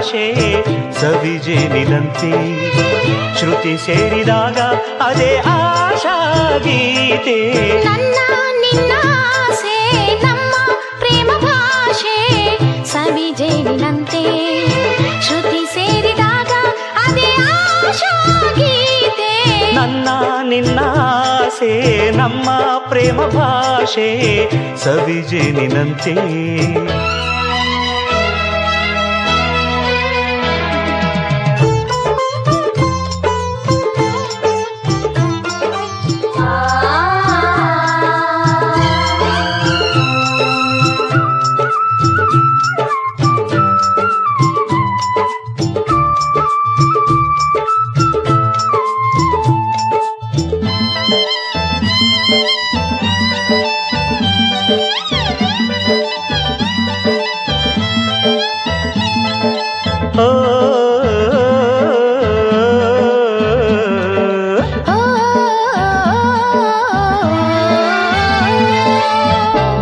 ಭಾಷೆ ಸವಿಜೇನಿನಂತೆ ಶ್ರುತಿ ಸೇರಿದಾಗ ಅದೇ ಆಶಾ ಗೀತೆ. ನನ್ನ ನಿನ್ನ ಆಸೆ ನಮ್ಮ ಪ್ರೇಮ ಭಾಷೆ ಸವಿಜೇನಿನಂತೆ ಶ್ರುತಿ ಸೇರಿದಾಗ ಅದೇ ಆಶಾ ಗೀತೆ. ನನ್ನ ನಿನ್ನ ಆಸೆ ನಮ್ಮ ಪ್ರೇಮ ಭಾಷೆ ಸವಿಜೇನಿನಂತೆ.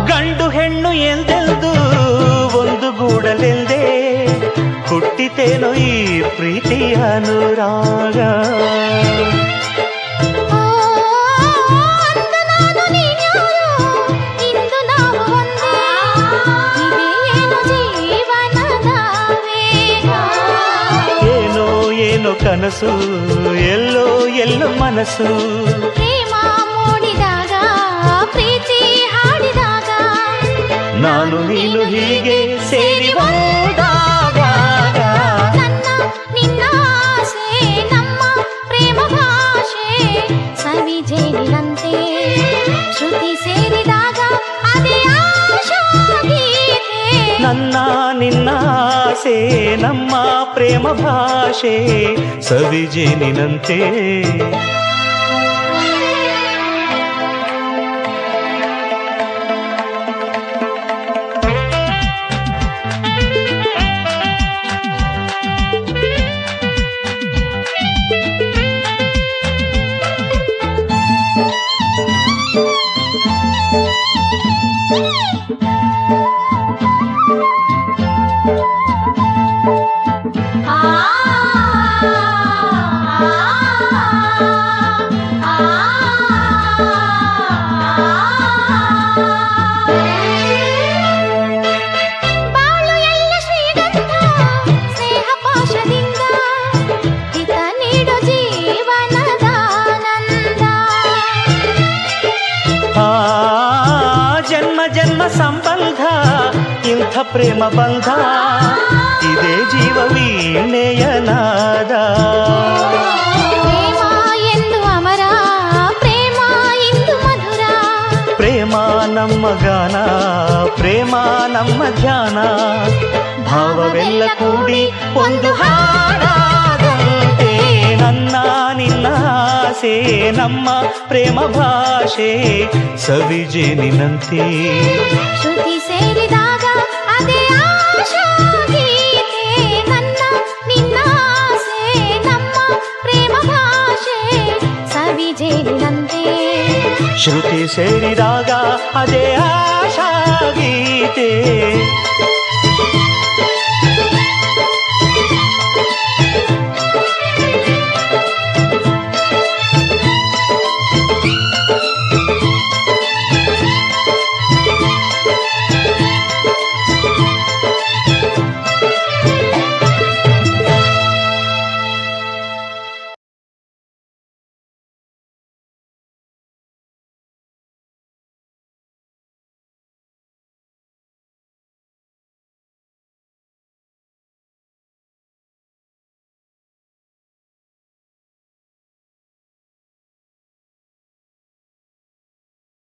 ಗಂಡು ಹೆಣ್ಣು ಎಂದೆಂದು ಒಂದು ಗೂಡಲೆಂದೇ ಹುಟ್ಟಿತೇನೋ ಈ ಪ್ರೀತಿಯ ಅನುರಾಗ. ಕನಸು ಎಲ್ಲೋ ಎಲ್ಲೋ ಮನಸ್ಸು ಪ್ರೇಮ ಮೂಡಿದಾಗ ಪ್ರೀತಿ ಹಾಡಿದಾಗ ನಾನು ನೀನು ಹೀಗೆ ಸೇರಿ ಹೋದಾಗ. ನನ್ನ ನಿನ್ನ ಆಸೆ ನಮ್ಮ ಪ್ರೇಮ ಭಾಷೆ ಸವಿಜೇನಿನಂತೆ ಶ್ರುತಿ ಸೇರಿದಾಗ ಅದೇ ಆಶಾ ಗೀತೆ. ನನ್ನ ನಿನ್ನ ಆಸೆ ನಮ್ಮ ಪ್ರೇಮ ಭಾಷೆ ಸವಿಜೇನಿನಂತೆ. ಜನ್ಮ ಜನ್ಮ ಸಂಬಂಧ ಇಂಥ ಪ್ರೇಮ ಬಂಧ ಇದೇ ಜೀವ ವೀಣೆಯನಾದ. ಪ್ರೇಮ ಎಂದು ಅಮರ ಪ್ರೇಮ ಇಂದು ಮಧುರ. ಪ್ರೇಮ ನಮ್ಮ ಗಾನ ಪ್ರೇಮ ನಮ್ಮ ಧ್ಯಾನ ಭಾವವೆಲ್ಲ ಕೂಡಿ ಒಂದು ಹಾಡಾದಂತೆ. ನನ್ನ ನಿನ್ನ ಆಸೆ ನಮ್ಮ ಪ್ರೇಮ ಭಾಷೆ ಸವಿಜೇನಿನಂತೆ ಶ್ರುತಿ ಸೇರಿದಾಗ ಅದೇ ಆಶಾ ಗೀತೆ. ನನ್ನ ನಿನ್ನ ಆಸೆ ನಮ್ಮ ಪ್ರೇಮ ಭಾಷೆ ಸವಿಜೇನಿನಂತೆ ಶ್ರುತಿ ಸೇರಿದಾಗ ಅದೇ ಆಶಾ ಗೀತೆ.